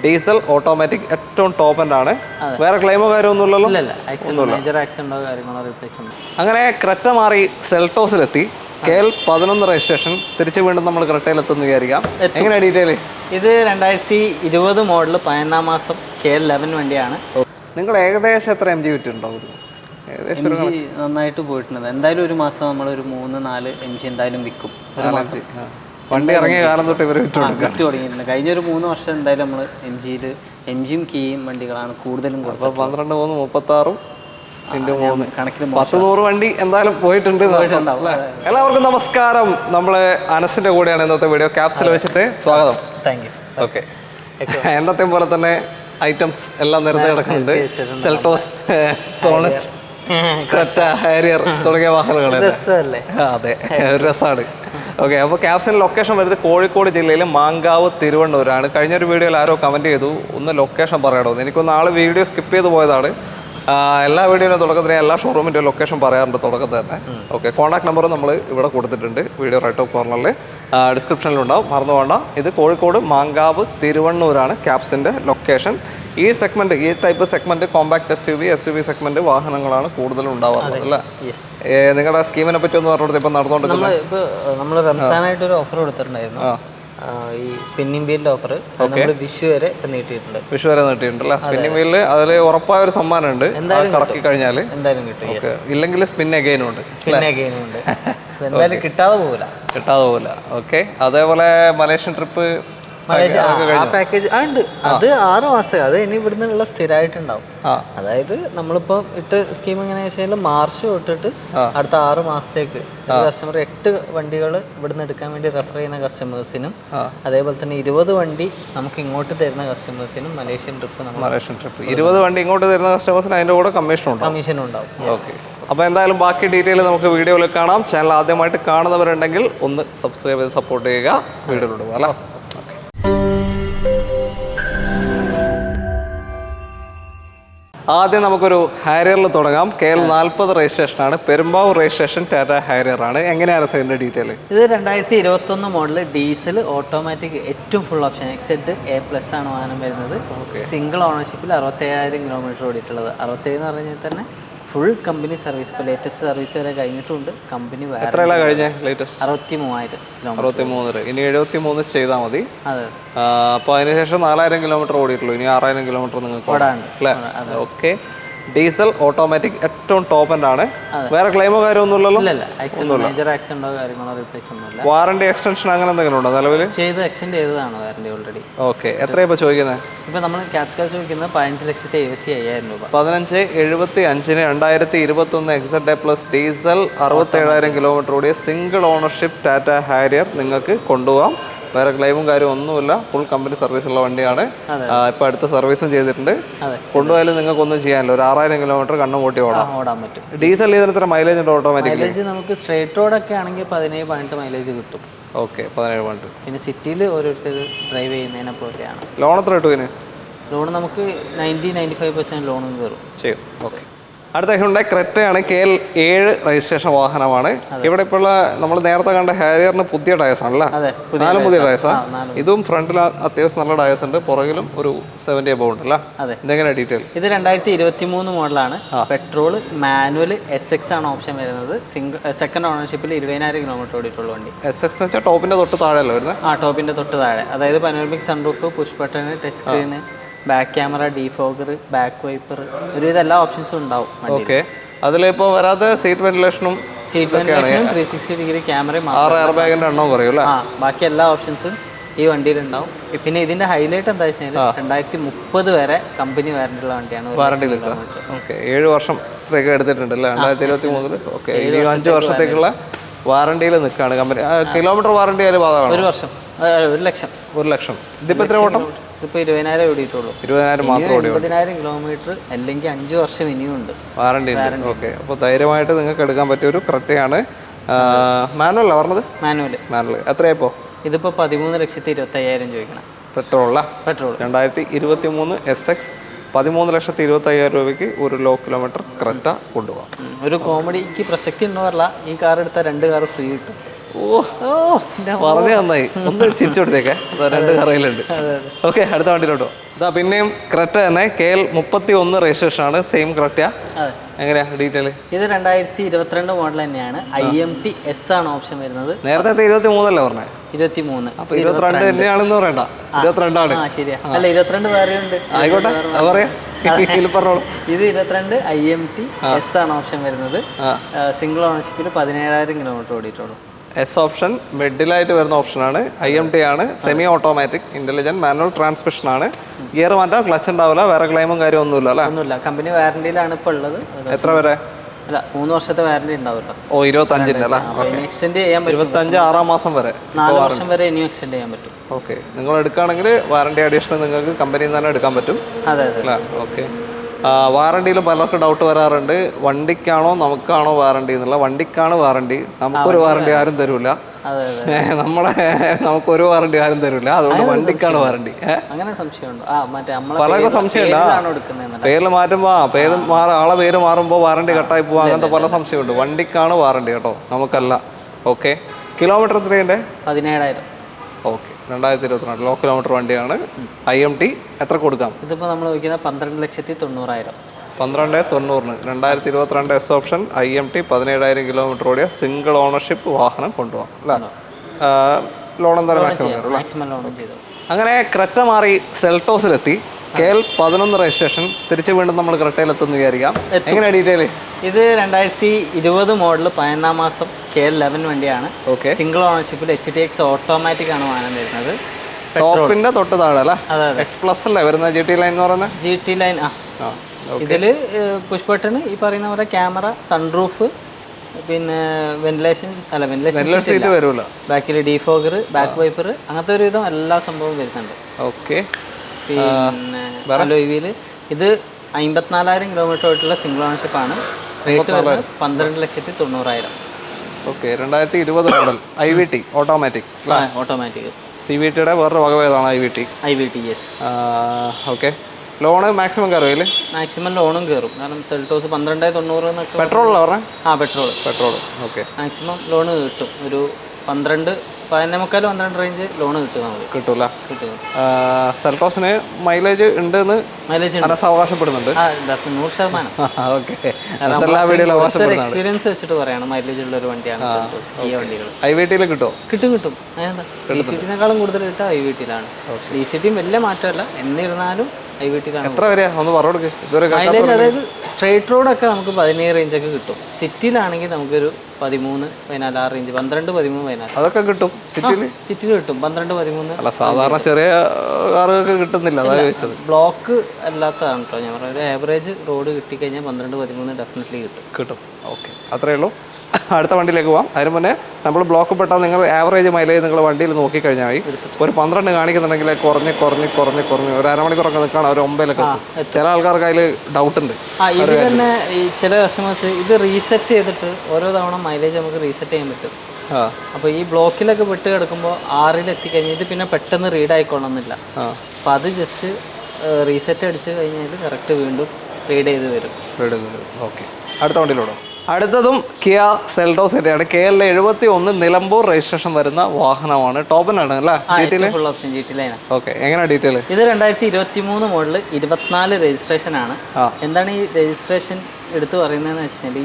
Diesel automatic ഏറ്റവും top end ആണ്. വേറെ ക്ലെയിമോ കാര്യമൊന്നുമില്ലല്ലോ? അങ്ങനെ ക്രെറ്റ മാറി സെൽട്ടോസിലെത്തി. KL 11 registration. തിരിച്ച് വീണ്ടും നമ്മൾ ക്രെറ്റയിലെത്തുമെന്ന് വിചാരിക്കാം. എങ്ങനെയാണ് ഡീറ്റെയിൽ? ഇത് 2020 മോഡൽ 11 മാസം KL 11 വണ്ടിയാണ്. നിങ്ങൾ ഏകദേശം എത്ര MG വിറ്റുണ്ടാവും? MG നന്നായിട്ട് പോയിട്ടുണ്ട്. എന്തായാലും ഒരു മാസം നമ്മളൊരു 3-4 MG എന്തായാലും വിൽക്കും. ഒരു മാസം വണ്ടി ഇറങ്ങിയ കാലം തൊട്ട് ഇവർ വിറ്റ് തുടങ്ങിയിട്ടുണ്ട്. കഴിഞ്ഞൊരു 3 വർഷം എന്തായാലും നമ്മൾ MGയും കീയും വണ്ടികളാണ് കൂടുതലും കൊടുത്തത്. 12 3 36 കണക്കിന് 100 വണ്ടി എന്തായാലും പോയിട്ടുണ്ട്. എല്ലാവർക്കും നമസ്കാരം. നമ്മൾ അനസിന്റെ കൂടെയാണ് ഇന്നത്തെ വീഡിയോ. ക്യാപ്സിൽ വെച്ചിട്ട് സ്വാഗതം. Thank you. ഓക്കെ, എന്നത്തെയും പോലെ തന്നെ ഐറ്റംസ് എല്ലാം നിരത്തി കിടക്കുന്നുണ്ട്. സെൽട്ടോസ്, സോണറ്റ്, ക്രെറ്റ, ഹാരിയർ തുടങ്ങിയ വാഹനങ്ങൾ. അതെ, രസമാണ്. ഓക്കെ, അപ്പോൾ ക്യാപ്സിൻ്റെ ലൊക്കേഷൻ വരുന്നത് കോഴിക്കോട് ജില്ലയിൽ മാങ്കാവ് തിരുവണ്ണൂരാണ്. കഴിഞ്ഞൊരു വീഡിയോയിൽ ആരോ കമൻറ്റ് ചെയ്തു ഒന്ന് ലൊക്കേഷൻ പറയണോ. എനിക്കൊന്ന് ആൾ വീഡിയോ സ്കിപ്പ് ചെയ്ത് പോയതാണ്. എല്ലാ വീഡിയോയുടെ തുടക്കത്തിലും എല്ലാ ഷോറൂമിൻ്റെ ലൊക്കേഷൻ പറയാറുണ്ട് തുടക്കത്തിൽ തന്നെ. ഓക്കെ, കോൺടാക്ട് നമ്പർ നമ്മൾ ഇവിടെ കൊടുത്തിട്ടുണ്ട് വീഡിയോ റൈറ്റ് ഓഫ് കോർണറിൽ ഡിസ്ക്രിപ്ഷനിലുണ്ടാവും, മറന്നു വേണ്ട. ഇത് കോഴിക്കോട് മാങ്കാവ് തിരുവണ്ണൂരാണ് ക്യാപ്സിൻ്റെ ലൊക്കേഷൻ. ഈ സെഗ്മെൻറ്റ്, ഈ type segment compact SUV segment വാഹനങ്ങളാണ് കൂടുതലും ഉണ്ടാവാറുള്ളത് അല്ലേ? നിങ്ങളുടെ സ്കീമിനെ പറ്റി ഒന്ന് പറഞ്ഞിട്ട് ഇപ്പം നടന്നുകൊണ്ടിരിക്കുന്നത് നമ്മൾ റംസാനായിട്ട് ഒരു ഓഫർ കൊടുത്തിട്ടുണ്ടായിരുന്നു. ഈ സ്പിന്നിംഗ് വീലിന്റെ ഓഫർ വിഷു വരെ നീട്ടിയിട്ടുണ്ട്. വിഷു വരെ നീട്ടിയിട്ടുണ്ടല്ലേ? സ്പിന്നിംഗ് വീലിൽ അതിൽ ഉറപ്പായ ഒരു സമ്മാനം ഉണ്ട്. കറക്കി കഴിഞ്ഞാൽ എന്തായാലും കിട്ടും. ഇല്ലെങ്കിൽ സ്പിൻ അഗൈനും ഉണ്ട്. എന്തായാലും കിട്ടാതെ പോകില്ല. ഓക്കെ, അതേപോലെ മലേഷ്യൻ ട്രിപ്പ് പാക്കേജ് ഉണ്ട്. അത് 6 മാസത്തെ, അത് ഇനി ഇവിടുന്നുള്ള സ്ഥിരമായിട്ടുണ്ടാവും. അതായത് നമ്മളിപ്പോ ഇട്ട് സ്കീം എങ്ങനെയാ വെച്ചാൽ മാർച്ച് തൊട്ടിട്ട് അടുത്ത 6 മാസത്തേക്ക് കസ്റ്റമർ 8 വണ്ടികൾ ഇവിടുന്ന് എടുക്കാൻ വേണ്ടി റെഫർ ചെയ്യുന്ന കസ്റ്റമേഴ്സിനും അതേപോലെ തന്നെ 20 വണ്ടി നമുക്ക് ഇങ്ങോട്ട് തരുന്ന കസ്റ്റമേഴ്സിനും മലേഷ്യൻ ട്രിപ്പ് 20 വണ്ടി ഇങ്ങോട്ട് തരുന്ന കസ്റ്റമേഴ്സിന് അതിന്റെ കൂടെ കമ്മീഷൻ ഉണ്ടാവും. ഓക്കെ, അപ്പോൾ എന്തായാലും ബാക്കി ഡീറ്റെയിൽ നമുക്ക് വീഡിയോയിൽ കാണാം. ചാനൽ ആദ്യമായിട്ട് കാണുന്നവരുണ്ടെങ്കിൽ ഒന്ന് സബ്സ്ക്രൈബ് ചെയ്ത് സപ്പോർട്ട് ചെയ്യുക. വീഡിയോയിലോട്ട് പോകാം അല്ലേ? ആദ്യം നമുക്കൊരു ഹാരിയറിൽ തുടങ്ങാം. KL 40 രജിസ്ട്രേഷനാണ്, പെരുമ്പാവൂർ രജിസ്ട്രേഷൻ, ടാറ്റ ഹാരിയർ ആണ്. എങ്ങനെയാണ് ഇതിന്റെ ഡീറ്റെയിൽ? ഇത് 2021 മോഡൽ ഡീസൽ ഓട്ടോമാറ്റിക് ഏറ്റവും ഫുൾ ഓപ്ഷൻ XZ A+ ആണ് വാഹനം വരുന്നത്. Single ഓണർഷിപ്പിൽ 67,000 kilometre ഓടിയിട്ടുള്ളത്. 67 എന്ന് പറഞ്ഞാൽ തന്നെ ഫുൾ കമ്പനി സർവീസ്. ഇപ്പോൾ ലേറ്റസ്റ്റ് സർവീസ് വരെ കഴിഞ്ഞിട്ടുണ്ട്. കമ്പനി കഴിഞ്ഞ ലേറ്റസ്റ്റ് 63,000. ഇനി 73 ചെയ്താൽ മതി. അതെ, അപ്പോൾ അതിനുശേഷം 4,000 കിലോമീറ്റർ ഓടിയിട്ടുള്ളൂ. ഇനി 6,000 കിലോമീറ്റർ നിങ്ങൾക്ക് ഓടാണ്ട് അല്ലേ? ഓക്കെ, ഡീസൽ ഓട്ടോമാറ്റിക് ഏറ്റവും ടോപ്പ് എൻഡ് ആണ്. വേറെ ക്ലെയിമോ കാര്യമൊന്നുമില്ലല്ലോ? വാറണ്ടി എക്സ്റ്റൻഷൻ അങ്ങനെ എന്തെങ്കിലും ഉണ്ടോ നിലവിൽ? എക്സ്റ്റെൻഡ് ചെയ്തതാണ് വാറണ്ടി ഓൾറെഡി. ഓക്കെ, എത്രയാണ് ഇപ്പോൾ ചോദിക്കുന്നത്? ഇപ്പോൾ നമ്മൾ ക്യാപ്സ് കാർ ചോദിക്കുന്നത് 15,75,000 രൂപ. 15,75,000 2021 XZ A+ ഡീസൽ 67,000 കിലോമീറ്റർ ഓടിയ സിംഗിൾ ഓണർഷിപ്പ് ടാറ്റ ഹാരിയർ നിങ്ങൾക്ക് കൊണ്ടുപോകാം. വേറെ ക്ലെയിമും കാര്യം ഒന്നുമില്ല. ഫുൾ കമ്പനി സർവീസ് ഉള്ള വണ്ടിയാണ്. ഇപ്പോൾ അടുത്ത സർവീസും ചെയ്തിട്ടുണ്ട്. കൊണ്ടുപോയാലും നിങ്ങൾക്ക് ഒന്നും ചെയ്യാനില്ല. ഒരു 6,000 കിലോമീറ്റർ കണ്ണും കൂട്ടി ഓടാൻ പറ്റും. ഡീസൽ ഇതിന് എത്ര മൈലേജ് ഉണ്ട്? ഓട്ടോമാറ്റിക് മൈലേജ് നമുക്ക് സ്ട്രേറ്റ് റോഡൊക്കെ ആണെങ്കിൽ 17-18 മൈലേജ് കിട്ടും. ഓക്കെ, 17 പിന്നെ സിറ്റിയിൽ ഓരോരുത്തർ ഡ്രൈവ് ചെയ്യുന്നതിനെ പോലെയാണ്. ലോൺ എത്ര കിട്ടും ഇതിന്? ലോൺ നമുക്ക് 90-95% ലോണും കയറും ചെയ്യും. ഓക്കെ, അടുത്ത ഹ്യുണ്ടായി ക്രെറ്റയാണ്. KL 7 രജിസ്ട്രേഷൻ വാഹനമാണ്. ഇവിടെ ഇപ്പോൾ നമ്മൾ നേരത്തെ കണ്ട ഹാരിയറിന് പുതിയ ടയേഴ്സ് ആണല്ലേ? 4 പുതിയ ടയേഴ്സാണ്. ഇതും ഫ്രണ്ടിൽ അത്യാവശ്യം നല്ല ടയേഴ്സ് ഉണ്ട്, പുറകിലും ഒരു 70 above ഉണ്ടല്ലേ? ഇതെങ്ങനെയാണ് ഡീറ്റെയിൽ? ഇത് 2023 മോഡലാണ്. പെട്രോൾ, മാനുവൽ, SX ആണ് ഓപ്ഷൻ വരുന്നത്. സെക്കൻഡ് ഓണർഷിപ്പിൽ 20,000 കിലോമീറ്റർ ഓടിയിട്ടുള്ള വണ്ടി. SX എന്ന് വെച്ചാൽ ടോപ്പിന്റെ തൊട്ട് താഴെ അല്ലേ വരുന്നത്? ടോപ്പിന്റെ തൊട്ട് താഴെ. അതായത് panoramic sunroof, push button, touch screen, back camera, defogger, back wiper, ഒരുവിധം എല്ലാ ഓപ്ഷൻസും ഉണ്ടാവും. ഓക്കെ, അതിലിപ്പോൾ വരാതെ സീറ്റ് വെന്റിലേഷനും 360 ഡിഗ്രി ക്യാമറയും എയർ ബാഗിന്റെ എണ്ണവും കുറയും. ബാക്കി എല്ലാ ഓപ്ഷൻസും ഈ വണ്ടിയിലുണ്ടാവും. പിന്നെ ഇതിന്റെ ഹൈലൈറ്റ് എന്താ വെച്ചാൽ 2030 വരെ കമ്പനി വാറന്റി ഉള്ള വണ്ടിയാണ്. വാറന്റി 7 വർഷത്തേക്ക് എടുത്തിട്ടുണ്ട് അല്ലേ? 2023. ഓക്കെ, 5 വർഷത്തേക്കുള്ള വാറന്റിയിൽ നിൽക്കുകയാണ് കമ്പനി. കിലോമീറ്റർ വാറന്റി അതിൽ ഭാഗമാണ്. 1 വർഷം, 1 ലക്ഷം. ഇതിപ്പോൾ എത്ര ഓട്ടം? ഇപ്പോൾ 20,000 ഓടിയിട്ടുള്ളൂ. 20,000 മാത്രം ഓടി. 20,000 കിലോമീറ്റർ അല്ലെങ്കിൽ 5 വർഷം ഇനിയും ഉണ്ട് വാറന്റി. ഓക്കെ, അപ്പോൾ ധൈര്യമായിട്ട് നിങ്ങൾക്ക് എടുക്കാൻ പറ്റിയ ഒരു ക്രെറ്റയാണ്. മാനുവൽ പറഞ്ഞത്? മാനുവൽ എത്രയായിപ്പോൾ? ഇതിപ്പോൾ 13,25,000 ചോദിക്കണം. പെട്രോള? പെട്രോൾ 2023 SX 13,25,000 രൂപയ്ക്ക് ഒരു ലോ കിലോമീറ്റർ ക്രെറ്റ കൊണ്ടുപോകാം. ഒരു കോമഡിക്ക് പ്രസക്തി ഉണ്ടോ? ഈ കാർ എടുത്താൽ 2 കാർ ഫ്രീ കിട്ടും. ഓ പറഞ്ഞു നന്നായി. ഒന്ന് ചിരിച്ചു കൊടുത്തേക്കെ, 2 കറയിലുണ്ട്. ഓക്കെ, അടുത്ത വണ്ടിയിലോട്ടോ. ഇതാ പിന്നെയും ക്രെറ്റ തന്നെ, KL 31 രജിസ്ട്രേഷൻ ആണ്, സെയിം ക്രെറ്റ. എങ്ങനെയാ ഡീറ്റെയിൽ? ഇത് 2022 മോഡൽ തന്നെയാണ്. IMT S ആണ് ഓപ്ഷൻ വരുന്നത്. നേരത്തെ 23 അല്ലേ പറഞ്ഞേ? 23. അപ്പൊ 22 തന്നെയാണെന്ന് പറയണ്ട, 22 ആണ്. ശരിയാ, അല്ല 22 വേറെ ഉണ്ട്. ആയിക്കോട്ടെ, അത് പറയാം. പറഞ്ഞോളൂ. ഇത് 22 IMT S ആണ് ഓപ്ഷൻ വരുന്നത്. സിംഗിൾ ഓണർഷിപ്പിൽ 17,000 കിലോമീറ്റർ ഓടിയിട്ടുള്ളൂ. എസ് ഓപ്ഷൻ മിഡിലായിട്ട് വരുന്ന ഓപ്ഷനാണ്. IMT ആണ്, semi automatic, intelligent manual transmission ആണ്. ഗിയർ മാറ്റാം, ക്ലച്ച് ഉണ്ടാവില്ല, വേറെ ക്ലെയിമും കാര്യം ഒന്നുമില്ല അല്ലേ? ഒന്നുമില്ല, കമ്പനി വാറണ്ടിയിലാണ് ഇപ്പോൾ ഉള്ളത്. എത്ര വരെ? അല്ല, 3 വർഷത്തെ വാറണ്ടി ഉണ്ടാവില്ല. ഓ, 25 അല്ലേ? എക്സ്റ്റെൻഡ് ചെയ്യാൻ പറ്റും. 25 6 മാസം വരെ, 4 വർഷം വരെ ഇനിയും എക്സ്റ്റെൻഡ് ചെയ്യാൻ പറ്റും. ഓക്കെ, നിങ്ങൾ എടുക്കുകയാണെങ്കിൽ വാറണ്ടി അഡീഷണൽ നിങ്ങൾക്ക് കമ്പനിയിൽ നിന്ന് തന്നെ എടുക്കാൻ പറ്റും. അതെ അല്ലേ? ഓക്കെ. വാറണ്ടിയിൽ പലർക്കും ഡൗട്ട് വരാറുണ്ട്, വണ്ടിക്കാണോ നമുക്കാണോ വാറണ്ടി എന്നുള്ള. വണ്ടിക്കാണ് വാറണ്ടി, നമുക്കൊരു വാറണ്ടി ആരും തരൂല. നമുക്കൊരു വാറണ്ടി ആരും തരൂല, അതുകൊണ്ട് വണ്ടിക്കാണ് വാറണ്ടി. അങ്ങനെ സംശയമുണ്ടോ? പലർക്കും സംശയമുണ്ട്. പേരിൽ മാറ്റുമ്പോ ആളെ പേര് മാറുമ്പോൾ വാറണ്ടി കട്ടായി പോവാ, അങ്ങനത്തെ പല സംശയമുണ്ട്. വണ്ടിക്കാണ് വാറണ്ടി കേട്ടോ, നമുക്കല്ല. ഓക്കെ. കിലോമീറ്റർ എത്രയുണ്ട്? 17,000. ഓക്കെ, 2022 ലോ കിലോമീറ്റർ വണ്ടിയാണ്. IMT എത്ര കൊടുക്കാം? ഇതിപ്പോൾ നമ്മൾ വയ്ക്കുന്നത് 12,90,000. 12,90,000 2022 എസ് ഓപ്ഷൻ IMT 17,000 കിലോമീറ്റർ ഓടിയ സിംഗിൾ ഓണർഷിപ്പ് വാഹനം കൊണ്ടുപോകാം അല്ലേ? ലോൺ എന്തായാലും മാക്സിമം ലോൺ ചെയ്തു. അങ്ങനെ ക്രെറ്റ മാറി സെൽട്ടോസിലെത്തി. KL 11 രജിസ്ട്രേഷൻ, തിരിച്ച് വീണ്ടും നമ്മൾ ക്രെറ്റയിലെത്തുമെന്ന് വിചാരിക്കാം. എങ്ങനെ ഡീറ്റെയിൽ? ഇത് 2020 മോഡൽ 11 മാസം KL 11 വണ്ടിയാണ്. ഓക്കെ. സിംഗിൾ ഓണർഷിപ്പിൽ HTX ഓട്ടോമാറ്റിക് ആണ് വാഹനം വരുന്നത്. ടോപ്പിന്റെ തൊട്ട് താഴെ അല്ലേ? X+ അല്ലേ വരുന്ന GT ലൈൻ എന്ന് പറയുന്നത്? GT line. ഇതിൽ പുഷ് ബട്ടൺ, ഈ പറയുന്ന പോലെ ക്യാമറ, സൺറൂഫ്, പിന്നെ വെന്റിലേഷൻ സീറ്റ് വരൂല, ബാക്കിൽ ഡീഫോഗർ, ബാക്ക് വൈപ്പർ, അങ്ങനത്തെ ഒരു വിധം എല്ലാ സംഭവവും വരുന്നുണ്ട്. ഓക്കെ. പിന്നെ അലോയില് ഇത് 54,000 കിലോമീറ്റർ ആയിട്ടുള്ള സിംഗിൾ ഓണർഷിപ്പ് ആണ്. റേറ്റ് വരുന്നത് 12,90,000. Okay. 2020 model IVT automatic. Automatic. CVTയുടെ വേറൊരു വകഭേദമാണ് IVT. Yes. Okay. Loan maximum കയറും? മാക്സിമം ലോണും കയറും, കാരണം സെൽട്ടോസ് 12,90 എന്നൊക്കെ. പെട്രോളാണ് പറഞ്ഞത്? പെട്രോൾ. ഓക്കെ. മാക്സിമം ലോണ് കിട്ടും, ഒരു 11,15 റേഞ്ച് ലോണ് കിട്ടും നമുക്ക്. കിട്ടൂല? സെൽട്ടോസിന് മൈലേജ് ഉണ്ടെന്ന് അവകാശപ്പെടുന്നുണ്ട്. 100%. എക്സ്പീരിയൻസ് വെച്ചിട്ട് പറയണം, മൈലേജ് ഉള്ള ഒരു വണ്ടിയാണ് ഈ വണ്ടികൾ. IVTയിൽ കിട്ടും. അതെന്താ, DCT-നേക്കാളും കൂടുതൽ കിട്ടുക IVT-ലാണ്. DCT-യും വലിയ മാറ്റമല്ല, എന്നിരുന്നാലും IVT-ലാണ്. എത്ര വരെയാ ഒന്ന് പറഞ്ഞു? മൈലേജ് അതായത് സ്ട്രേറ്റ് റോഡൊക്കെ നമുക്ക് 17 റേഞ്ചൊക്കെ കിട്ടും. സിറ്റിയിലാണെങ്കിൽ നമുക്കൊരു 13, 14 ആ റേഞ്ച്, 12, 13, 14 അതൊക്കെ കിട്ടും. സിറ്റിയിൽ കിട്ടും 12, 13. അല്ല, സാധാരണ ചെറിയ കാറുകൾക്ക് കിട്ടുന്നില്ല, അതാണ് ചോദിച്ചത്. ബ്ലോക്ക് അല്ലാത്തതാണ് കേട്ടോ ഞാൻ പറഞ്ഞത്. ഒരു ആവറേജ് റോഡ് കിട്ടിക്കഴിഞ്ഞാൽ 12, 13 ഡെഫിനറ്റ്ലി കിട്ടും. ഓക്കെ, അത്രയേ ഉള്ളൂ. അടുത്ത വണ്ടിയിലേക്ക് പോകാം. അതിന് മുന്നേ നമ്മൾ ബ്ലോക്ക് പെട്ടാൽ നിങ്ങൾ ആവറേജ് മൈലേജ് നിങ്ങൾ വണ്ടിയിൽ നോക്കിക്കഴിഞ്ഞാൽ മതി. ഒരു 12 കാണിക്കുന്നുണ്ടെങ്കിൽ കുറഞ്ഞ് ഒരു അരമണിക്കൂറൊക്കെ നിൽക്കണം, ഒരു 9-ലൊക്കെ. ചില ആൾക്കാർക്ക് അതിൽ ഡൗട്ട് ഉണ്ട്. ഇത് തന്നെ ഈ ചില കസ്റ്റമേഴ്സ് ഇത് റീസെറ്റ് ചെയ്തിട്ട് ഓരോ തവണ മൈലേജ് നമുക്ക് റീസെറ്റ് ചെയ്യാൻ പറ്റും. അപ്പോൾ ഈ ബ്ലോക്കിലൊക്കെ വിട്ട് കിടക്കുമ്പോൾ 6-ൽ എത്തിക്കഴിഞ്ഞാൽ ഇത് പിന്നെ പെട്ടെന്ന് റീഡ് ആയിക്കൊള്ളുന്നില്ല. അപ്പോൾ അത് ജസ്റ്റ് റീസെറ്റ് അടിച്ച് കഴിഞ്ഞാൽ കറക്റ്റ് വീണ്ടും റീഡ് ചെയ്ത് വരും. ഓക്കെ, അടുത്ത വണ്ടിയിലോടോ. അടുത്തതും കിയ സെൽട്ടോസ് തന്നെയാണ്. KL 71 നിലമ്പൂർ രജിസ്ട്രേഷൻ വരുന്ന വാഹനമാണ്. ടോപ്പനാണ് അല്ലേ? ഓക്കെ, എങ്ങനെയാണ് ഡീറ്റെയിൽ? ഇത് 2023 മോഡൽ 24 രജിസ്ട്രേഷൻ ആണ്. എന്താണ് ഈ രജിസ്ട്രേഷൻ എടുത്ത് പറയുന്നതെന്ന് വെച്ചാൽ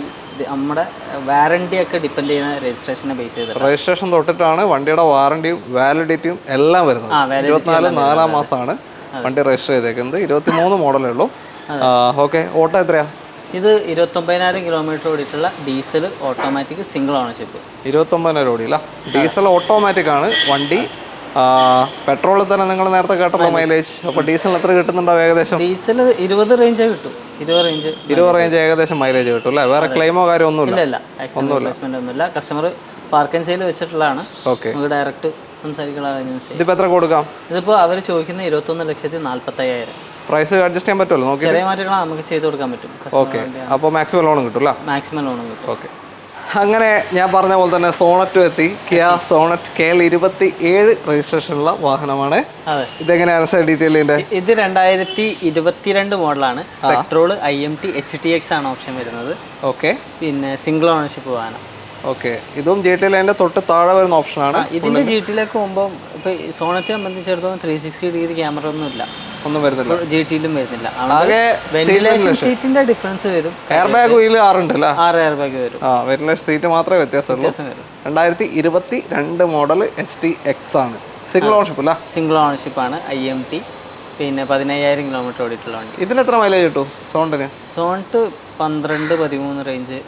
നമ്മുടെ വാറണ്ടി ഒക്കെ ഡിപ്പെൻഡ് ചെയ്യുന്ന രജിസ്ട്രേഷനെ ബേസ് ചെയ്ത് രജിസ്ട്രേഷൻ തൊട്ടിട്ടാണ് വണ്ടിയുടെ വാറണ്ടിയും വാലിഡിറ്റിയും എല്ലാം വരുന്നത്. 24 4 മാസമാണ് വണ്ടി രജിസ്റ്റർ ചെയ്തേക്കുന്നത്. 23 മോഡലേ ഉള്ളൂ. ഓക്കെ. ഓട്ടോ എത്രയാ? ഇത് 29,000 കിലോമീറ്റർ ഓടിയിട്ടുള്ള ഡീസൽ ഓട്ടോമാറ്റിക് സിംഗിൾ ഓണർഷിപ്പ്. 29,000 ഓടിയില്ല. ഡീസൽ ഓട്ടോമാറ്റിക് ആണ് വണ്ടി. പെട്രോളിൽ തന്നെ നിങ്ങൾ നേരത്തെ കേട്ടല്ലോ മൈലേജ്. അപ്പോൾ ഡീസലിന് എത്ര കിട്ടുന്നുണ്ടാവും ഏകദേശം? ഡീസൽ 20 റേഞ്ച് കിട്ടും. 20 റേഞ്ച് ഏകദേശം മൈലേജ് കിട്ടും അല്ലേ? വേറെ ക്ലെയിമോ കാര്യം ഒന്നുമില്ല. ഒന്നുമില്ല. കസ്റ്റമർ പാർക്ക് ആൻഡ് സെയിൽ വെച്ചിട്ടുള്ളതാണ്. ഓക്കെ, നമുക്ക് ഡയറക്റ്റ് സംസാരിക്കാനുള്ള. ഇതിപ്പോൾ എത്ര കൊടുക്കാം? ഇതിപ്പോൾ അവർ ചോദിക്കുന്ന 21,45,000. പ്രൈസ് അഡ്ജസ്റ്റ് ചെയ്യാൻ പറ്റുമല്ലോ? നോക്കി ചെറിയ മാറ്റങ്ങൾ നമുക്ക് ചെയ്ത് കൊടുക്കാൻ പറ്റും. ഓക്കെ, അപ്പോൾ മാക്സിമം ലോൺ കിട്ടും അല്ലേ? മാക്സിമം ലോൺ കിട്ടും. ഓക്കെ. അങ്ങനെ ഞാൻ പറഞ്ഞ പോലെ തന്നെ സോണറ്റ് എത്തി. കിയ സോണറ്റ് KL 27 രജിസ്ട്രേഷനുള്ള വാഹനമാണ്. ഇതെങ്ങനെയാണ് ഡീറ്റെയിൽ? ഇത് 2022 മോഡലാണ്. പെട്രോൾ IMT HTX ആണ് ഓപ്ഷൻ വരുന്നത്. ഓക്കെ. പിന്നെ സിംഗിൾ ഓണർഷിപ്പ് വാഹനം. ഓക്കെ, ഇതും ജി ടി ലൈനിന്റെ തൊട്ട് താഴെ വരുന്ന ഓപ്ഷനാണ്. ഇതിന്റെ ജി ടിയിലേക്ക് പോകുമ്പോൾ ഇപ്പൊ സോണത്തെ സംബന്ധിച്ചിടത്തോളം 360 ക്യാമറ ഒന്നും ഇല്ല, ഒന്നും വരുന്നില്ല, ജി ടിയിലും വരുന്നില്ല. ആകെ വെന്റിലേഷൻ സീറ്റിന്റെ ഡിഫറൻസ് വരും. എയർ ബാഗ് വീല് 6 ഉണ്ട് അല്ലേ? 6 എയർ ബാഗ് വരും. വെന്റിലേഷൻ സീറ്റ് മാത്രമേ വ്യത്യാസമുള്ളൂ. 2022 മോഡൽ HTX ആണ്. സിംഗിൾ ഓണർഷിപ്പ് അല്ല? സിംഗിൾ ഓണർഷിപ്പ് ആണ്. IMT, പിന്നെ 15,000 കിലോമീറ്റർ ഓടിയിട്ടുള്ള വണ്ടി. ഇതിന് എത്ര മൈലേജ് കിട്ടും സോണിന്? സോണിട്ട് 12-13 റേഞ്ച്,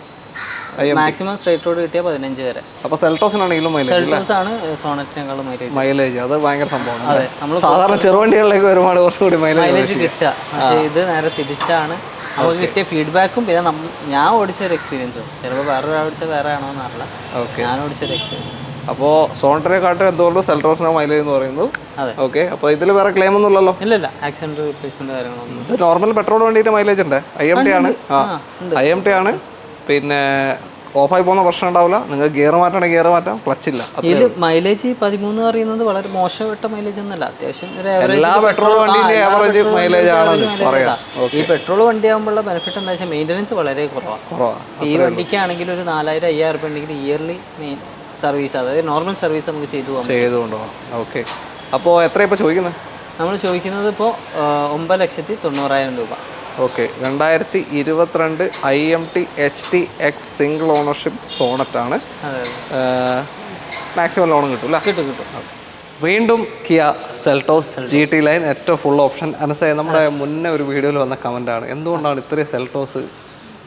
മാക്സിമം സ്ട്രൈറ്റ് റോഡ് കിട്ടിയാൽ 15 വരെ. അപ്പോൾ സെൽട്ടോസിനാണെങ്കിലും സെൽട്ടോസ് ആണ് സോണറ്റിനേക്കാളും മൈലേജ്. അത് ഭയങ്കര സംഭവമാണ്. അതെ, നമ്മൾ സാധാരണ ചെറുവണ്ടികളിലേക്ക് ഒരുപാട് കുറച്ചുകൂടി മൈലേജ് കിട്ടുക. പക്ഷേ ഇത് നേരെ തിരിച്ചാണ്. നമുക്ക് കിട്ടിയ ഫീഡ്ബാക്കും പിന്നെ ഞാൻ ഓടിച്ചൊരു എക്സ്പീരിയൻസും, ചിലപ്പോൾ വേറൊരു ഓടിച്ച വേറെ ആണോ എന്നറിയില്ല. ഞാൻ ഓടിച്ചൊരു എക്സ്പീരിയൻസ്. അപ്പോൾ സോണിനെക്കാട്ടും എന്തുകൊണ്ട് സെൽട്ടോസിന് മൈലേജ് എന്ന് പറയുന്നത്. അതെ, ഓക്കെ. അപ്പോൾ ഇതിൽ വേറെ ക്ലെയിം ഒന്നും ഇല്ലല്ലോ? ഇല്ല, ആക്സിഡന്റ് റീപ്ലേസ്മെന്റ് കാര്യങ്ങളൊന്നും. ഇത് നോർമൽ പെട്രോൾ വണ്ടിയുടെ മൈലേജ് ഉണ്ട്. IMT ആണ്. IMT ആണ്. പിന്നെ ഓഫായി പോകുന്ന പ്രശ്നം ഉണ്ടാവില്ല. നിങ്ങൾ ഗിയർ മാറ്റണമെങ്കിൽ ഗിയർ മാറ്റാം, ക്ലച്ച് ഇല്ല. ഇതിൽ മൈലേജ് 13 പറയുന്നത് വളരെ മോശപ്പെട്ട മൈലേജ് ഒന്നല്ല, അത്യാവശ്യം എല്ലാ പെട്രോൾ വണ്ടിന്റെ ആവറേജ് മൈലേജ് ആണ് പറയാം. ഈ പെട്രോൾ വണ്ടി ആകുമ്പോഴുള്ള ബെനിഫിറ്റ് എന്താ വെച്ചാൽ മെയിൻ്റനൻസ് വളരെ കുറവാണ്. ഈ വണ്ടിക്കാണെങ്കിൽ ഒരു 4,000-5,000 രൂപ ഉണ്ടെങ്കിൽ ഇയർലി സർവീസ്, അതായത് നോർമൽ സർവീസ് നമുക്ക് ചെയ്തുകൊണ്ടുപോകാം. ഓക്കെ. അപ്പോൾ എത്ര ഇപ്പോൾ ചോദിക്കുന്നത്? നമ്മൾ ചോദിക്കുന്നത് ഇപ്പോൾ 9,90,000 രൂപ. Okay. 2022 IMT HTX single ownership Sonet ആണ്. മാക്സിമം ലോണും കിട്ടും അല്ലേ? കിട്ടും. വീണ്ടും കിയ സെൽട്ടോസ് GT ലൈൻ ഏറ്റവും ഫുൾ ഓപ്ഷൻ. അനസേ, നമ്മുടെ മുന്നേ ഒരു വീഡിയോയിൽ വന്ന കമൻ്റാണ്, എന്തുകൊണ്ടാണ് ഇത്രയും സെൽട്ടോസ്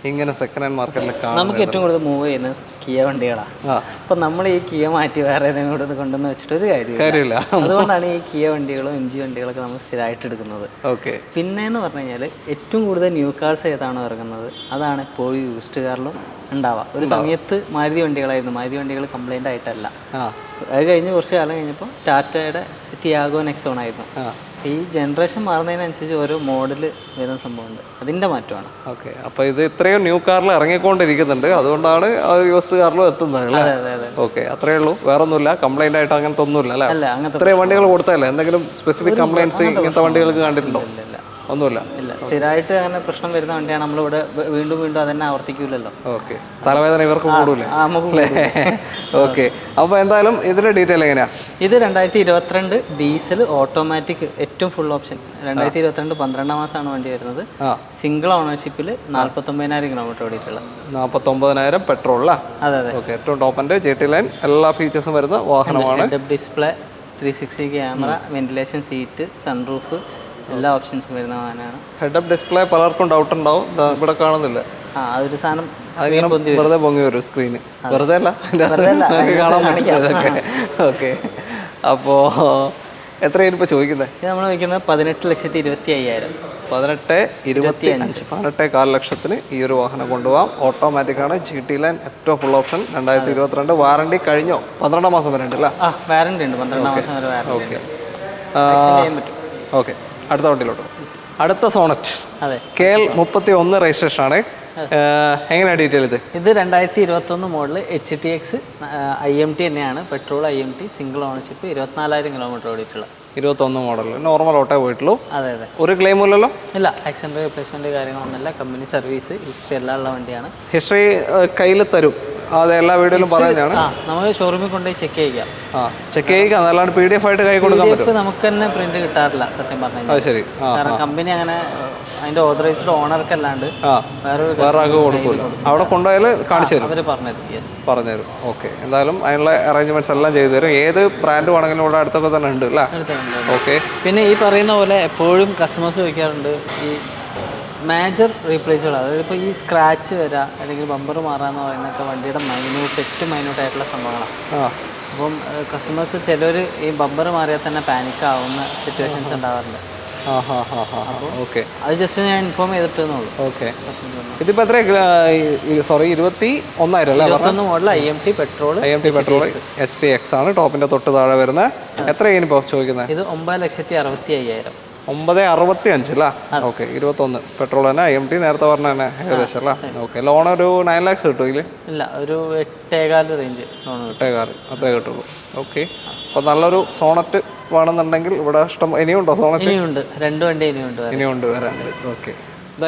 ഇങ്ങനെ സെക്കൻഡ് ഹാൻഡ് മാർക്കറ്റിൽ കാണുന്നത്? നമുക്ക് ഏറ്റവും കൂടുതൽ മൂവ് ചെയ്യുന്നത് കിയ വണ്ടികളാണ്. അപ്പം നമ്മൾ ഈ കിയ മാറ്റി വേറെ ഏതെങ്കിലും കൂടെ കൊണ്ടുവന്ന് വെച്ചിട്ടൊരു കാര്യമില്ല. അതുകൊണ്ടാണ് ഈ കിയ വണ്ടികളും MG വണ്ടികളൊക്കെ നമ്മൾ സ്ഥിരമായിട്ട് എടുക്കുന്നത്. ഓക്കെ. പിന്നെയെന്ന് പറഞ്ഞു കഴിഞ്ഞാൽ ഏറ്റവും കൂടുതൽ ന്യൂ കാർസ് ഏതാണോ ഇറങ്ങുന്നത് അതാണ് എപ്പോഴും യൂസ്ഡ് കാറിലും ഉണ്ടാവുക. ഒരു സമയത്ത് മാരുതി വണ്ടികളായിരുന്നു, മാരുതി വണ്ടികൾ കംപ്ലൈൻ്റ് ആയിട്ടല്ല. അത് കഴിഞ്ഞ് കുറച്ച് കാലം കഴിഞ്ഞപ്പോൾ ടാറ്റയുടെ ടിയാഗോ നെക്സോൺ ആയിരുന്നു. ഈ ജനറേഷൻ മാറുന്നതിനനുസരിച്ച് ഓരോ മോഡൽ വരുന്ന സംഭവമുണ്ട്, അതിൻ്റെ മാറ്റമാണ്. ഓക്കെ. അപ്പോൾ ഇത് ഇത്രയും ന്യൂ കാറിൽ ഇറങ്ങിക്കൊണ്ടിരിക്കുന്നുണ്ട്, അതുകൊണ്ടാണ് യൂസ്ഡ് കാറിലും എത്തുന്നത് അല്ലേ? അതെ. ഓക്കെ, അത്രയേ ഉള്ളൂ, വേറെ ഒന്നുമില്ല. കംപ്ലൈൻ്റ് ആയിട്ട് അങ്ങനത്തെ ഒന്നുമില്ല അല്ലേ? അല്ല, അങ്ങനത്തെ ഇത്രയും വണ്ടികൾ കൊടുത്തല്ലേ? എന്തെങ്കിലും സ്പെസിഫിക് കംപ്ലൈൻറ്റ്സ് ഇങ്ങനത്തെ വണ്ടികൾക്ക് കണ്ടിട്ടുണ്ടോ? ഒന്നുമില്ല. സ്ഥിരമായിട്ട് അങ്ങനെ പ്രശ്നം വരുന്ന വണ്ടിയാണ്. നമ്മളിവിടെ വീണ്ടും അതന്നെ ആവർത്തിക്കൂലല്ലോ. ഓക്കെ. തലവേദന ഇവർക്ക് കൂടൂലേ? ഓക്കെ. അപ്പോൾ എന്തായാലും ഇതിന്റെ ഡീറ്റെയിൽ എങ്ങനെയാ? ഇത് 2022 ഡീസൽ ഓട്ടോമാറ്റിക് ഏറ്റവും ഫുൾ ഓപ്ഷൻ. 2022 12 മാസമാണ് വണ്ടി വരുന്നത്. സിംഗിൾ ഓണർഷിപ്പിൽ 49,000 കിലോമീറ്റർ ഓടിയിട്ടുള്ളത്. 49,000 പെട്രോൾ. അതെ. ഓക്കെ. ഏറ്റവും ടോപ്പിന്റെ GT ലൈൻ എല്ലാ ഫീച്ചേഴ്സും വരുന്ന വാഹനമാണ്. Display, 360 camera, ventilation seat, sunroof, എല്ലാ ഓപ്ഷൻസും വരുന്ന വാഹനമാണ്. ഹെഡ് അപ്പ് ഡിസ്പ്ലേ പലർക്കും ഡൗട്ട് ഉണ്ടാവും, ഇവിടെ കാണുന്നില്ല. അതൊരു സാധനം വെറുതെ പൊങ്ങി വരും സ്ക്രീന്. വെറുതെ അല്ല, കാണാൻ പറ്റും. ഓക്കെ. അപ്പോൾ എത്രയാണ് ഇപ്പോൾ ചോദിക്കുന്നത്? നമ്മൾ ചോദിക്കുന്നത് 18,25,000. 18,25,000 ലക്ഷത്തിന് ഈ ഒരു വാഹനം കൊണ്ടുപോകാം. ഓട്ടോമാറ്റിക് ആണ്. GT ലൈൻ ഏറ്റവും ഫുൾ ഓപ്ഷൻ. 2022 വാറണ്ടി കഴിഞ്ഞോ? 12 മാസം വരെ ഉണ്ട് അല്ലേ? വാറണ്ടി ഉണ്ട്, 12 മാസം വരെ വാറണ്ടി. ഓക്കെ. ഓക്കെ. അടുത്ത വണ്ടിയിലോട്ട്. അടുത്ത സോണറ്റ്. അതെ. KL 31 രജിസ്ട്രേഷൻ ആണ്. എങ്ങനെയാണ് ഡീറ്റെയിൽ ഇത്? ഇത് 2021 മോഡൽ HTX IMT തന്നെയാണ്. Petrol IMT single ownership, 24,000 kilometre ഓടിയിട്ടുള്ള 21 മോഡൽ നോർമൽ ഓട്ടേ പോയിട്ടുള്ളൂ. അതെ. ഒരു ക്ലെയിമും ഇല്ലല്ലോ? ഇല്ല, ആക്സിഡന്റ് റീപ്ലേസ്മെന്റ് കാര്യങ്ങളൊന്നുമില്ല. കമ്പനി സർവീസ് ഹിസ്റ്ററി എല്ലാം ഉള്ള വണ്ടിയാണ്. ഹിസ്റ്ററി കയ്യിൽ തരും, അത് എല്ലാ വീഡിയോയിലും പറയുന്നതാണ്. നമുക്ക് ഷോറൂമിൽ കൊണ്ടുപോയി ചെക്ക് ചെയ്യാം. ചെക്ക് ചെയ്യാം, അല്ലാണ്ട് PDF ആയിട്ട് കൈ കൊടുക്കാൻ പറ്റും. നമുക്ക് തന്നെ പ്രിന്റ് കിട്ടാറില്ല സത്യം പറഞ്ഞാൽ. ശരി. കാരണം കമ്പനി അങ്ങനെ അതിന്റെ ഓതറൈസ്ഡ് ഓണർക്ക് അല്ലാണ്ട് വേറെ ആൾക്ക് കൊടുക്കൂല. അവിടെ കൊണ്ടുപോയാൽ കാണിച്ചു തരും, അവർ പറഞ്ഞുതരും. ഓക്കെ. എന്തായാലും അതിനുള്ള അറേഞ്ച്മെന്റ്സ് എല്ലാം ചെയ്തു തരും. ഏത് ബ്രാൻഡ് വേണമെങ്കിലും ഇവിടെ അടുത്തൊക്കെ തന്നെ ഉണ്ട് അല്ലേ? ഓക്കെ. പിന്നെ ഈ പറയുന്ന പോലെ എപ്പോഴും കസ്റ്റമേഴ്സ് ചോദിക്കാറുണ്ട് ഈ മേജർ റീപ്ലേസുകൾ, അതായത് ഇപ്പോൾ ഈ സ്ക്രാച്ച് വരിക അല്ലെങ്കിൽ ബമ്പർ മാറാന്ന് പറയുന്നതൊക്കെ വണ്ടിയുടെ ഏറ്റവും മൈന്യൂട്ടായിട്ടുള്ള സംഭവങ്ങളാണ്. അപ്പം കസ്റ്റമേഴ്സ് ചിലർ ഈ ബമ്പർ മാറിയാൽ തന്നെ പാനിക് ആവുന്ന സിറ്റുവേഷൻസ് ഉണ്ടാവാറുണ്ട്. ഓക്കെ. അത് ജസ്റ്റ് ഞാൻ ഇൻഫോം ചെയ്തിട്ടുള്ളൂ. ഓക്കെ. ഇതിപ്പോൾ എത്ര? Sorry, 21,000 model IMT petrol HTX ആണ്. ടോപ്പിന്റെ തൊട്ട് താഴെ വരുന്നത്. എത്രയാണ് ഇപ്പോൾ ചോദിക്കുന്നത്? ഇത് 9,65,000. 9,65 അല്ലേ? ഓക്കെ. 21 പെട്രോൾ തന്നെ. IMT നേരത്തെ പറഞ്ഞ തന്നെ ഏകദേശം അല്ലേ? ഓക്കെ. ലോൺ ഒരു 9 lakhs കിട്ടും ഇതിൽ? ഇല്ല, ഒരു 8,15 റേഞ്ച് ലോൺ. 8,15 അത്രേ കിട്ടുള്ളൂ. ഓക്കെ. അപ്പോൾ നല്ലൊരു സോണറ്റ് വേണമെന്നുണ്ടെങ്കിൽ ഇവിടെ ഇഷ്ടം. ഇനിയുണ്ടോ സോണറ്റ്? ഇനിയുണ്ട്, 2 വണ്ടി ഇനിയുണ്ട് വരാൻ. ഓക്കെ.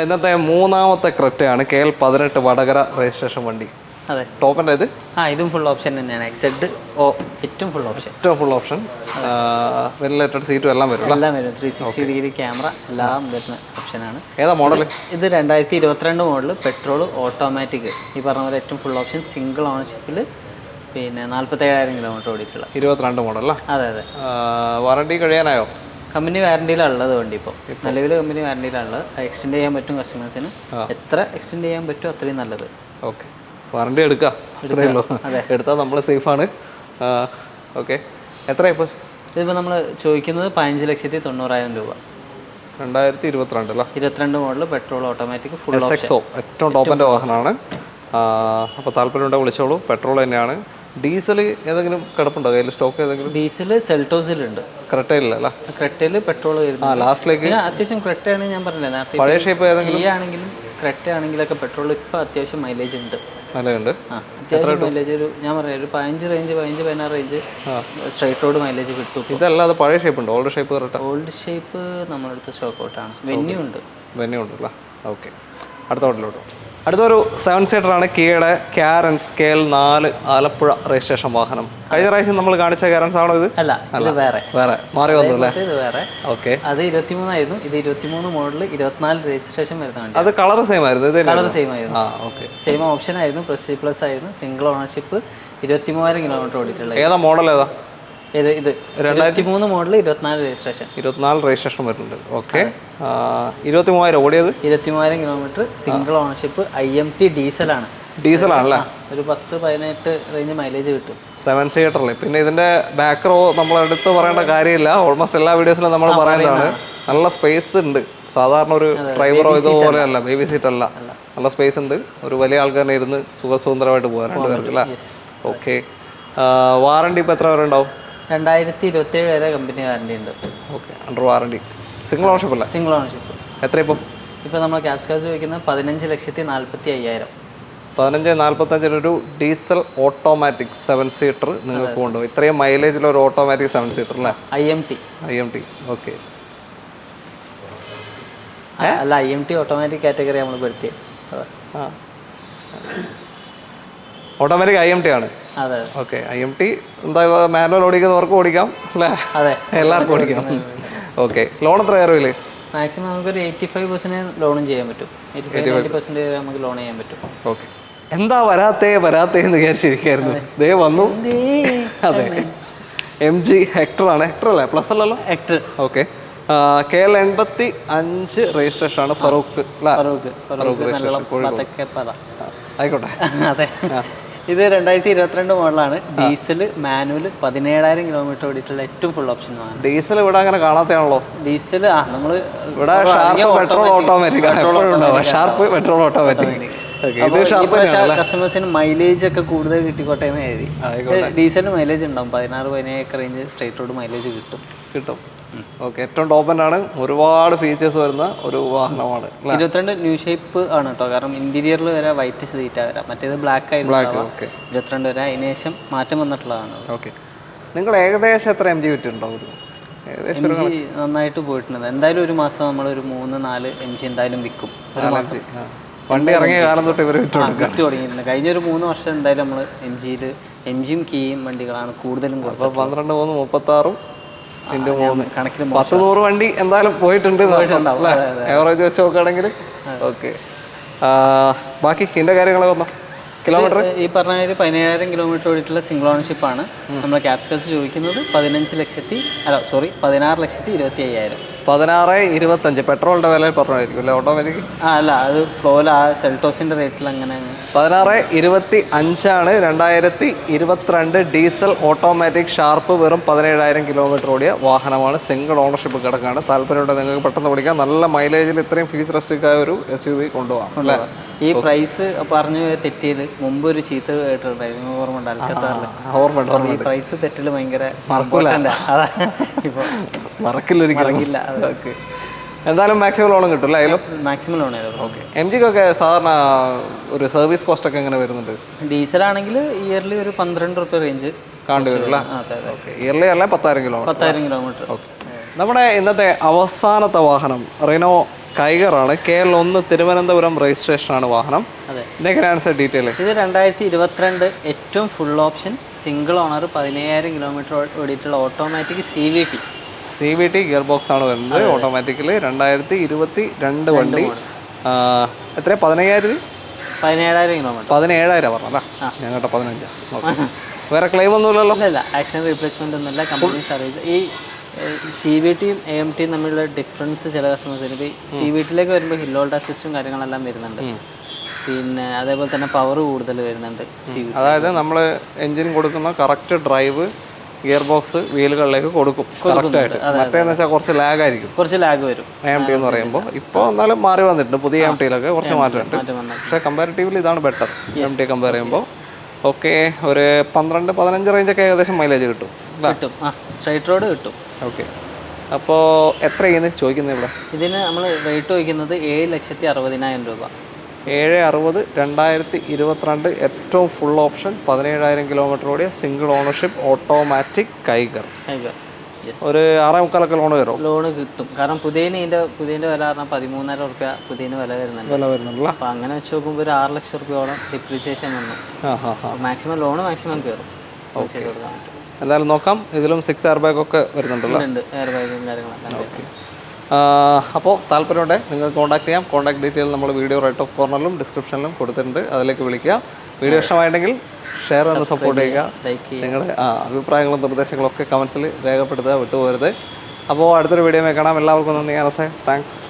ഇന്നത്തെ മൂന്നാമത്തെ ക്രെറ്റയാണ് KL 18 വടകര രജിസ്ട്രേഷൻ വണ്ടി. അതെ. ടോപ്പിൻ്റെ ഇത് ഇതും ഫുൾ ഓപ്ഷൻ തന്നെയാണ്. എക്സെഡ് ഏറ്റവും ഫുൾ ഓപ്ഷൻ. ഏറ്റവും ഫുൾ ഓപ്ഷൻ. വെന്റിലേറ്റഡ് സീറ്റും എല്ലാം വരും. എല്ലാം വരും. 360 ഡിഗ്രി ക്യാമറ എല്ലാം വരുന്ന ഓപ്ഷനാണ്. ഏതാ മോഡൽ? ഇത് 2022 മോഡൽ, പെട്രോൾ, ഓട്ടോമാറ്റിക്. ഈ പറഞ്ഞ പോലെ ഏറ്റവും ഫുൾ ഓപ്ഷൻ, സിംഗിൾ ഓണർഷിപ്പിൽ, പിന്നെ 47,000 കിലോമീറ്റർ ഓടിയിട്ടുള്ള 22 മോഡൽ. അതെ അതെ. വാറണ്ടി കഴിയാനായോ? കമ്പനി വാറണ്ടിയിലുള്ളത് വണ്ടി ഇപ്പോൾ നിലവിൽ കമ്പനി വാറണ്ടിയിലുള്ളത്. എക്സ്റ്റെൻഡ് ചെയ്യാൻ പറ്റും കസ്റ്റമേഴ്സിന്. എത്ര എക്സ്റ്റെൻഡ് ചെയ്യാൻ പറ്റും അത്രയും നല്ലത്. ഓക്കെ, വാറണ്ടി എടുക്കാം. എടുത്താൽ നമ്മൾ സേഫാണ്. ഓക്കെ, എത്രയാണ് ഇപ്പോൾ? ഇതിപ്പോൾ നമ്മൾ ചോദിക്കുന്നത് 15,90,000 രൂപ. 2022 അല്ലേ? 22 model, petrol, automatic, full SXO ഏറ്റവും ടോപ്പിൻ്റെ വാഹനമാണ്. അപ്പോൾ താല്പര്യമുണ്ടെങ്കിൽ വിളിച്ചോളൂ. പെട്രോൾ തന്നെയാണ്. ഡീസൽ ഏതെങ്കിലും കിടപ്പുണ്ടോ കയ്യിൽ? സ്റ്റോക്ക് ഏതെങ്കിലും? ഡീസൽ സെൽട്ടോസിലുണ്ട്. ക്രെറ്റയിലല്ല? ക്രെറ്റയിൽ പെട്രോൾ വരുന്നു. ലാസ്റ്റിലേക്ക് അത്യാവശ്യം ക്രെറ്റയാണ് ഞാൻ പറഞ്ഞില്ലേ നേരത്തെ. പഴയ ഷേപ്പ് ഏതെങ്കിലും ആണെങ്കിലും ക്രെറ്റ ആണെങ്കിലൊക്കെ പെട്രോൾ ഇപ്പോൾ അത്യാവശ്യം മൈലേജ് ഉണ്ട്. നല്ലതുണ്ട്. അത്യാവശ്യം മൈലേജ് ഒരു ഞാൻ പറയാം ഒരു 15 range 15-16 range straight road mileage കിട്ടും. ഇതല്ലാതെ പഴയ ഷേപ്പ് ഉണ്ട്? Old shape correct? Old shape നമ്മളടുത്ത് സ്റ്റോക്ക് ഔട്ടാണ്. വെന്യൂ ഉണ്ട്. വെന്യൂ ഉണ്ടല്ലോ. ഓക്കെ, അടുത്ത മോഡലോട്ട്. അടുത്തൊരു 7 സീറ്ററാണ്. കിയയുടെ ക്യാരൻസ് KL4 ആലപ്പുഴ രജിസ്ട്രേഷൻ വാഹനം. കഴിഞ്ഞ പ്രാവശ്യം നമ്മൾ കാണിച്ച ക്യാരൻസ് ആണോ ഇത്? അല്ല, ഇത് വേറെ മാറി വന്നു അല്ലേ? ഇത് വേറെ. ഓക്കെ, അത് 23 ആയിരുന്നു. ഇത് 23 മോഡൽ, 24 രജിസ്ട്രേഷൻ വരുന്ന വണ്ടി. അത് കളർ സെയിം ആയിരുന്നു? കളർ സെയിം ആയിരുന്നു. ഓക്കെ, സെയിം ഓപ്ഷൻ ആയിരുന്നു. പ്രസ്റ്റീജ് പ്ലസ് ആയിരുന്നു. സിംഗിൾ ഓണർഷിപ്പ്, 23,000 കിലോമീറ്റർ ഓടിയിട്ടുള്ളത്. ഏതാ മോഡൽ? ഏതാ ഇത്? 2023 മോഡൽ, 24 രജിസ്ട്രേഷൻ. 24 രജിസ്ട്രേഷൻ വരുന്നുണ്ട്. ഓക്കെ, 23,000 ഓടിയത്. 23,000 കിലോമീറ്റർ, സിംഗിൾ ഓണർഷിപ്പ്, IMT ഡീസലാണ്. ഡീസലാണല്ലേ? ഒരു 10-18 റേഞ്ച് മൈലേജ് കിട്ടും. 7 സീറ്ററിൽ. പിന്നെ ഇതിന്റെ ബാക്ക് റോ നമ്മൾ എടുത്ത് പറയേണ്ട കാര്യമില്ല. ഓൾമോസ്റ്റ് എല്ലാ വീഡിയോസിലും നമ്മൾ പറയുന്നതാണ്. നല്ല സ്പേസ് ഉണ്ട്. സാധാരണ ഒരു ഡ്രൈവറോ ഇതുപോലെ അല്ല, ബേബി സീറ്റ് അല്ല. നല്ല സ്പേസ് ഉണ്ട്. ഒരു വലിയ ആൾക്കാരനെ ഇരുന്ന് സുഖസുന്ദരമായിട്ട് പോകാൻ 2 പേർക്ക് അല്ലേ? ഓക്കെ, വാറണ്ടി ഇപ്പോൾ എത്ര വരെ ഉണ്ടാവും? 2027 വരെ കമ്പനി വാറണ്ടി ഉണ്ട്. Okay, under warranty. Single ownership അല്ല? Single ownership. എത്ര ഇപ്പം? ഇപ്പോൾ നമ്മൾ ക്യാപ്സ് കാശ് ചോദിക്കുന്നത് 15,45,000. 15,45 ഒരു ഡീസൽ ഓട്ടോമാറ്റിക് 7 സീറ്റർ നിങ്ങൾക്ക് കൊണ്ടുപോകും. ഇത്രയും മൈലേജിലൊരു ഓട്ടോമാറ്റിക് 7 സീറ്റർ അല്ലേ? IMT. ഓക്കെ, അല്ല IMT ഓട്ടോമാറ്റിക് കാറ്റഗറി നമ്മൾ പെടുത്തി. ഓട്ടോമാറ്റിക് IMT ആണ്. അതെ. ഓക്കെ, IMT എന്താ മാനുവൽ ഓടിക്കുന്നവർക്ക് ഓടിക്കാം അല്ലേ? അതെ, എല്ലാവർക്കും ഓടിക്കാം. ഓക്കെ, ലോൺ എത്ര കയറിയില്ലേ? മാക്സിമം നമുക്കൊരു 85% ലോണും ചെയ്യാൻ പറ്റും. 85-90% നമുക്ക് ലോൺ ചെയ്യാൻ പറ്റും. ഓക്കെ, എന്താ വരാത്തേ എന്ന് വിചാരിച്ചിരിക്കായിരുന്നു. ദേ വന്നു. അതെ, MG ഹെക്ടർ ആണ്. ഹെക്ടർ അല്ലേ? പ്ലസ് അല്ലല്ലോ? ഹെക്ടർ. ഓക്കെ, KL85 രജിസ്ട്രേഷൻ ആണ്. ഫറൂഖ് ആയിക്കോട്ടെ. അതെ, ഇത് 2022 മോഡലാണ്. ഡീസൽ, മാനുവൽ, 17,000 കിലോമീറ്റർ ഓടിയിട്ടുള്ള ഏറ്റവും ഫുൾ ഓപ്ഷൻ ആണ്. ഡീസൽ ഇവിടെ അങ്ങനെ കാണാത്താണല്ലോ. ഡീസൽ നമ്മൾ ഇവിടെ sharp petrol automatic sharp petrol automatic. കസ്റ്റമേഴ്സിന് മൈലേജ് ഒക്കെ കൂടുതൽ കിട്ടിക്കോട്ടെ എന്ന് എഴുതി. ഡീസലിന് മൈലേജ് ഉണ്ടാവും. 16-17 റേഞ്ച് സ്ട്രൈറ്റ് റോഡ് മൈലേജ് കിട്ടും. ഓക്കെ, ഏറ്റവും ടോപ്പ് ആണ്. ഒരുപാട് ഫീച്ചേഴ്സ് വരുന്ന ഒരു വാഹനമാണ്. 22 ന്യൂ ഷേപ്പ് ആണ് കേട്ടോ. കാരണം ഇന്റീരിയറിൽ വരെ വൈറ്റ് സീറ്റാ വരാം. മറ്റേത് ബ്ലാക്ക് ആയിട്ട് 22 വരെ. അതിന് ശേഷം മാറ്റം വന്നിട്ടുള്ളതാണ്. ഓക്കെ, നിങ്ങൾ ഏകദേശം എത്ര MG വിറ്റുണ്ടാവും? MG നന്നായിട്ട് പോയിട്ടുണ്ട്. എന്തായാലും ഒരു മാസം നമ്മളൊരു 3-4 MG എന്തായാലും വിൽക്കും. ഒരു മാസം വണ്ടി ഇറങ്ങിയ കാലം തൊട്ട് ഇവർ വിറ്റ് തുടങ്ങിയിട്ടുണ്ട്. കഴിഞ്ഞ ഒരു 3 വർഷം എന്തായാലും നമ്മൾ MGയും കീയും വണ്ടികളാണ് കൂടുതലും കൊടുത്തത്. 12, 3, 36 കണക്കിന് 100 വണ്ടി എന്തായാലും പോയിട്ടുണ്ട്. ആവറേജ് വെച്ച് നോക്കുകയാണെങ്കിൽ. ഓക്കെ, ബാക്കി ഇതിൻ്റെ കാര്യങ്ങളൊക്കെ വന്നോ? കിലോമീറ്റർ ഈ പറഞ്ഞ 17,000 കിലോമീറ്റർ ഓടിയിട്ടുള്ള സിംഗിൾ ഓണർഷിപ്പ് ആണ്. നമ്മൾ ക്യാപ്സ് കാശ് ചോദിക്കുന്നത് 16,25,000. 16,25 പെട്രോളിന്റെ വില പറഞ്ഞായിരിക്കും അല്ലേ? ഓട്ടോമാറ്റിക് അല്ല, അത് ഫ്ലോയിൽ സെൽട്ടോസിന്റെ റേറ്റിൽ അങ്ങനെ 16,25 2022 ഡീസൽ ഓട്ടോമാറ്റിക് ഷാർപ്പ് വെറും 17,000 കിലോമീറ്റർ ഓടിയ വാഹനമാണ്. സിംഗിൾ ഓണർഷിപ്പ് കിടക്കാണ്. താല്പര്യമുണ്ടെങ്കിൽ നിങ്ങൾക്ക് പെട്ടെന്ന് ഓടിക്കാം. നല്ല മൈലേജിൽ ഇത്രയും ഫീച്ചറിസ്റ്റിക് ആയ ഒരു SUV കൊണ്ടുപോകാം അല്ലേ? ഈ പ്രൈസ് പറഞ്ഞു തെറ്റിയിൽ മുമ്പ് ഒരു ചീത്ത കേട്ടിട്ടുണ്ടായിരുന്നു. ഓർമ്മയുണ്ട്? ഓർമ്മയുണ്ട്. പ്രൈസ് തെറ്റിൽ ഭയങ്കര മറക്കില്ല. എന്തായാലും മാക്സിമം ലോണും കിട്ടും അല്ലേ? അതിലും മാക്സിമം ലോൺ. ഓക്കെ, MGക്കൊക്കെ സാധാരണ ഒരു സർവീസ് കോസ്റ്റ് ഒക്കെ എങ്ങനെ വരുന്നുണ്ട്? ഡീസലാണെങ്കിൽ ഇയർലി ഒരു 12 രൂപ റേഞ്ച് കാണേണ്ടി വരും അല്ലേ? ഓക്കെ, ഇയർലി അല്ല 10,000 കിലോമീറ്റർ. ഓക്കെ, നമ്മുടെ ഇന്നത്തെ അവസാനത്തെ വാഹനം റിനോ കൈഗറാണ്. KL1 തിരുവനന്തപുരം രജിസ്ട്രേഷനാണ് വാഹനം. അതെ, ഇതെങ്ങനെയാണ് സാർ ഡീറ്റെയിൽ? ഇത് 2022 ഏറ്റവും full option single owner 15,000 kilometre ഓടിയിട്ടുള്ള ഓട്ടോമാറ്റിക് CVT ഗിയർ ബോക്സ് ആണ് വരുന്നത്. ഓട്ടോമാറ്റിക്കലി 2022 വണ്ടി. എത്ര? 17,000 കിലോമീറ്റർ. 17,000 പറഞ്ഞല്ലേ? ഞാൻ കേട്ടോ 15. ഓക്കെ. വേറെ ക്ലെയിം ഒന്നുമില്ലല്ലോ? ഇല്ല, ആക്ഷൻ റീപ്ലേസ്മെന്റ് ഒന്നുമില്ല. Company service. ഈ CVTയും AMTയും തമ്മിലുള്ള ഡിഫറൻസ് ചില കസ്റ്റമേഴ്സിന് CVTയിലേക്ക് വരുമ്പോൾ ഹിൽ ഹോൾഡ് അസിസ്റ്റും കാര്യങ്ങളെല്ലാം വരുന്നുണ്ട്. പിന്നെ അതേപോലെ തന്നെ പവർ കൂടുതൽ വരുന്നുണ്ട്. അതായത് നമ്മൾ എൻജിൻ കൊടുക്കുന്ന കറക്റ്റ് ഡ്രൈവ് ഗിയർ ബോക്സ് വീലുകളിലേക്ക് കൊടുക്കും കറക്റ്റായിട്ട്. മറ്റേന്ന് വെച്ചാൽ കുറച്ച് ലാഗ് വരും AMT എന്ന് പറയുമ്പോൾ. ഇപ്പോൾ എന്നാലും മാറി വന്നിട്ടുണ്ട് പുതിയ AMTയിലൊക്കെ കുറച്ച് മാറ്റമുണ്ട്. പക്ഷേ കമ്പാരിറ്റീവ്ലി ഇതാണ് ബെറ്റർ AMT കമ്പയർ ചെയ്യുമ്പോൾ. ഓക്കെ, ഒരു 12-15 റേഞ്ചൊക്കെ ഏകദേശം മൈലേജ് കിട്ടും. സ്ട്രൈറ്റ് റോഡ് കിട്ടും. ഓക്കെ, അപ്പോൾ എത്രയാണ് ചോദിക്കുന്നത് ഇവിടെ? ഇതിന് നമ്മൾ റേറ്റ് ചോദിക്കുന്നത് 7,60,000 രൂപ. 760 2022 ഏറ്റവും ഫുൾ ഓപ്ഷൻ 17,000 കിലോമീറ്റർ ഓടിയ സിംഗിൾ ഓണർഷിപ്പ് ഓട്ടോമാറ്റിക് കൈഗർ. ഒരു 6.25 ലോണ് കിട്ടും. കാരണം പുതിയതിൻ്റെ വില പറഞ്ഞാൽ 13,000 റുപ്യ പുതിയതിന് വില വരുന്നുണ്ട്. അപ്പോൾ അങ്ങനെ വെച്ച് നോക്കുമ്പോൾ ഒരു 6 ലക്ഷം റുപ്യോളം ഡിപ്രീസിയേഷൻ വന്നു. മാക്സിമം ലോണ് കയറും. എന്തായാലും നോക്കാം. ഇതിലും 6 എയർ ബാഗ് ഒക്കെ വരുന്നുണ്ടല്ലോ. എയർ ബാഗും കാര്യങ്ങളൊക്കെ. ഓക്കെ, അപ്പോൾ താല്പര്യമുണ്ട് നിങ്ങൾക്ക് കോൺടാക്ട് ചെയ്യാം. കോൺടാക്ട് ഡീറ്റെയിൽ നമ്മൾ വീഡിയോ റൈറ്റ് ഓഫ് കോർണറിലും ഡിസ്ക്രിപ്ഷനിലും കൊടുത്തിട്ടുണ്ട്. അതിലേക്ക് വിളിക്കുക. വീഡിയോ ഇഷ്ടമായിട്ടുണ്ടെങ്കിൽ ഷെയർ ചെയ്ത് സപ്പോർട്ട് ചെയ്യുക. നിങ്ങളുടെ അഭിപ്രായങ്ങളും നിർദ്ദേശങ്ങളും ഒക്കെ കമൻസിൽ രേഖപ്പെടുത്തുക, വിട്ടുപോകരുത്. അപ്പോൾ അടുത്തൊരു വീഡിയോ കാണാം. എല്ലാവർക്കും നന്ദി. താങ്ക്സ്.